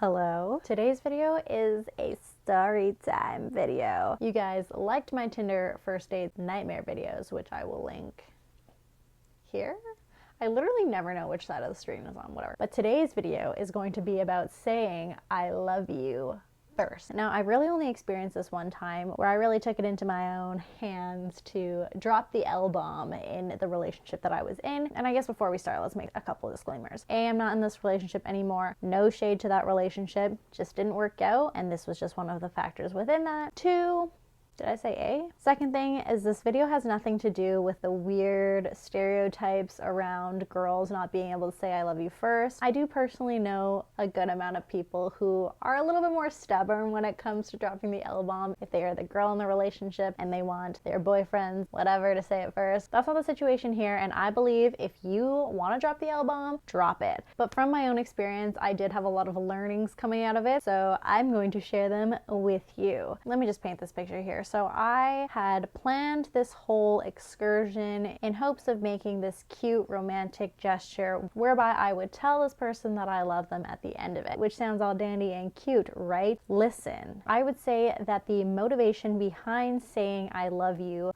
Hello. Today's video is a story time video. You guys liked my Tinder first date nightmare videos, which I will link here. I literally never know which side of the screen is on, whatever. But today's video is going to be about saying I love you first. Now, I've really only experienced this one time where I really took it into my own hands to drop the L-bomb in the relationship that I was in. And I guess before we start, let's make a couple of disclaimers. A, I'm not in this relationship anymore. No shade to that relationship. Just didn't work out. And this was just one of the factors within that. Two, did I say A? Second thing is this video has nothing to do with the weird stereotypes around girls not being able to say I love you first. I do personally know a good amount of people who are a little bit more stubborn when it comes to dropping the L-bomb. If they are the girl in the relationship and they want their boyfriends, whatever, to say it first. That's not the situation here, and I believe if you want to drop the L-bomb, drop it. But from my own experience, I did have a lot of learnings coming out of it, so I'm going to share them with you. Let me just paint this picture here. So I had planned this whole excursion in hopes of making this cute romantic gesture whereby I would tell this person that I love them at the end of it, which sounds all dandy and cute, right? Listen, I would say that the motivation behind saying I love you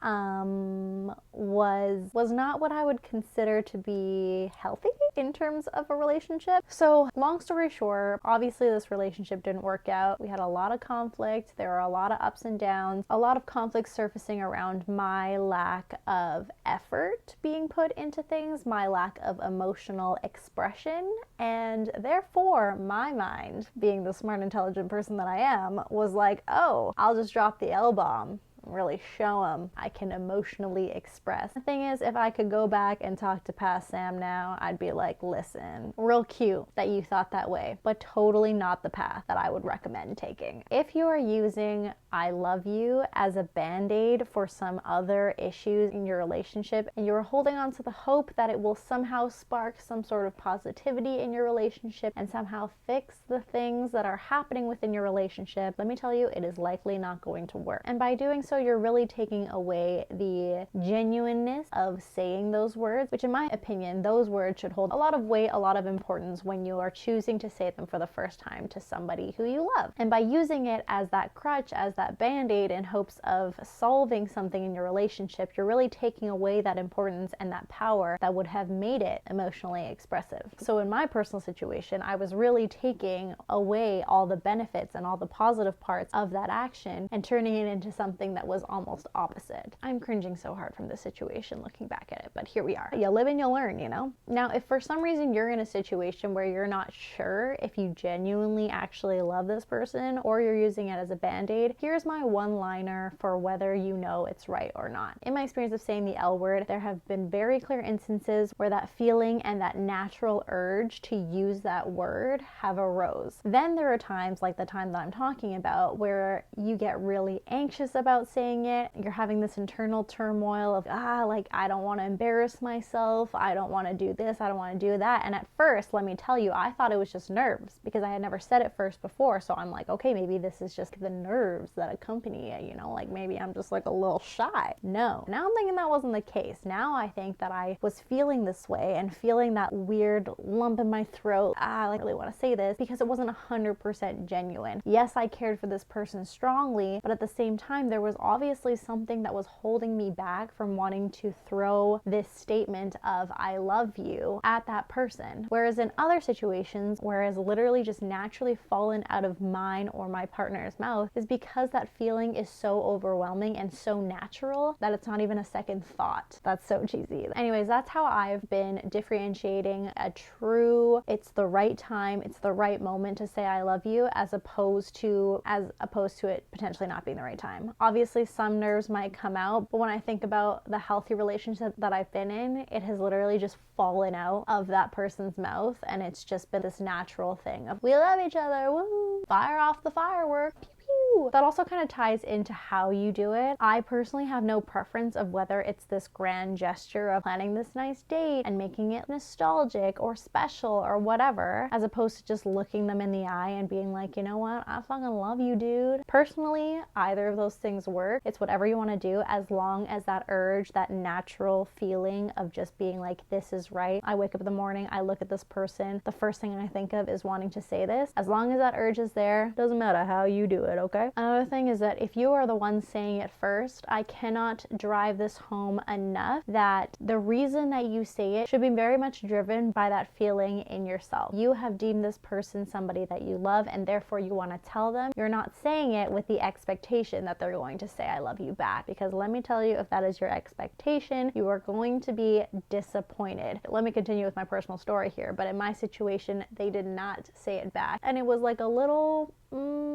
was not what I would consider to be healthy in terms of a relationship. So long story short, obviously this relationship didn't work out. We had a lot of conflict. There were a lot of ups and downs, a lot of conflict surfacing around my lack of effort being put into things, my lack of emotional expression, and therefore my mind, being the smart, intelligent person that I am, was like, oh, I'll just drop the L-bomb. Really show them I can emotionally express. The thing is, if I could go back and talk to past Sam now, I'd be like, listen, real cute that you thought that way, but totally not the path that I would recommend taking. If you are using I love you as a band-aid for some other issues in your relationship and you're holding on to the hope that it will somehow spark some sort of positivity in your relationship and somehow fix the things that are happening within your relationship, let me tell you, it is likely not going to work. And by doing so, you're really taking away the genuineness of saying those words, which in my opinion, those words should hold a lot of weight, a lot of importance when you are choosing to say them for the first time to somebody who you love. And by using it as that crutch, as that band-aid in hopes of solving something in your relationship, you're really taking away that importance and that power that would have made it emotionally expressive. So in my personal situation, I was really taking away all the benefits and all the positive parts of that action and turning it into something that was almost opposite. I'm cringing so hard from this situation looking back at it, but here we are. You live and you learn, you know? Now, if for some reason you're in a situation where you're not sure if you genuinely actually love this person or you're using it as a band-aid, here's my one-liner for whether you know it's right or not. In my experience of saying the L word, there have been very clear instances where that feeling and that natural urge to use that word have arose. Then there are times, like the time that I'm talking about, where you get really anxious about saying it. You're having this internal turmoil of, like, I don't want to embarrass myself. I don't want to do this. I don't want to do that. And at first, let me tell you, I thought it was just nerves because I had never said it first before. So I'm like, okay, maybe this is just the nerves that accompany it, you know, like maybe I'm just like a little shy. No. Now I'm thinking that wasn't the case. Now I think that I was feeling this way and feeling that weird lump in my throat. I really want to say this because it wasn't 100% genuine. Yes, I cared for this person strongly, but at the same time, there was obviously something that was holding me back from wanting to throw this statement of I love you at that person. Whereas in other situations, whereas literally just naturally fallen out of mine or my partner's mouth, is because that feeling is so overwhelming and so natural that it's not even a second thought. That's so cheesy. Anyways, that's how I've been differentiating a true, it's the right time, it's the right moment to say I love you as opposed to it potentially not being the right time. Obviously, some nerves might come out, but when I think about the healthy relationship that I've been in, it has literally just fallen out of that person's mouth, and it's just been this natural thing of we love each other, woo, fire off the firework, pew pew. woo! That also kind of ties into how you do it. I personally have no preference of whether it's this grand gesture of planning this nice date and making it nostalgic or special or whatever, as opposed to just looking them in the eye and being like, you know what, I fucking love you, dude. Personally, either of those things work. It's whatever you want to do, as long as that urge, that natural feeling of just being like, this is right. I wake up in the morning, I look at this person, the first thing I think of is wanting to say this. As long as that urge is there, doesn't matter how you do it, okay? Another thing is that if you are the one saying it first, I cannot drive this home enough that the reason that you say it should be very much driven by that feeling in yourself. You have deemed this person somebody that you love, and therefore you want to tell them. You're not saying it with the expectation that they're going to say I love you back, because let me tell you, if that is your expectation, you are going to be disappointed. Let me continue with my personal story here, but in my situation, they did not say it back, and it was like a little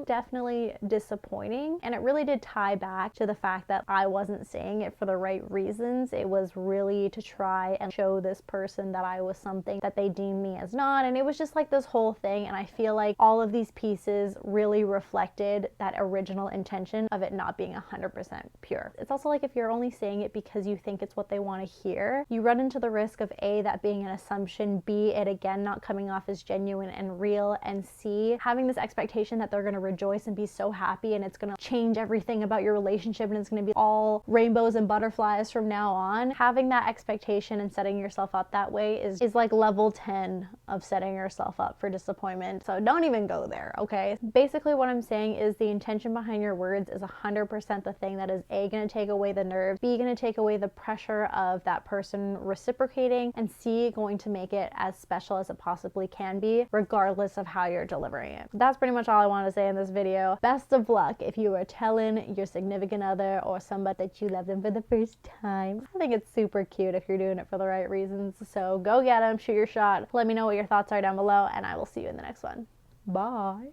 definitely disappointing, and it really did tie back to the fact that I wasn't saying it for the right reasons. It was really to try and show this person that I was something that they deemed me as not, and it was just like this whole thing, and I feel like all of these pieces really reflected that original intention of it not being 100% pure. It's also like if you're only saying it because you think it's what they want to hear, you run into the risk of A, that being an assumption, B, it again not coming off as genuine and real, and C, having this expectation that they're going to rejoice and be so happy and it's going to change everything about your relationship and it's going to be all rainbows and butterflies from now on. Having that expectation and setting yourself up that way is like level 10 of setting yourself up for disappointment. So don't even go there, okay? Basically what I'm saying is the intention behind your words is 100% the thing that is A, going to take away the nerve, B, going to take away the pressure of that person reciprocating, and C, going to make it as special as it possibly can be, regardless of how you're delivering it. That's pretty much all I want to say in this video. Best of luck if you are telling your significant other or somebody that you love them for the first time. I think it's super cute if you're doing it for the right reasons. So go get them, shoot your shot. Let me know what your thoughts are down below, and I will see you in the next one. Bye.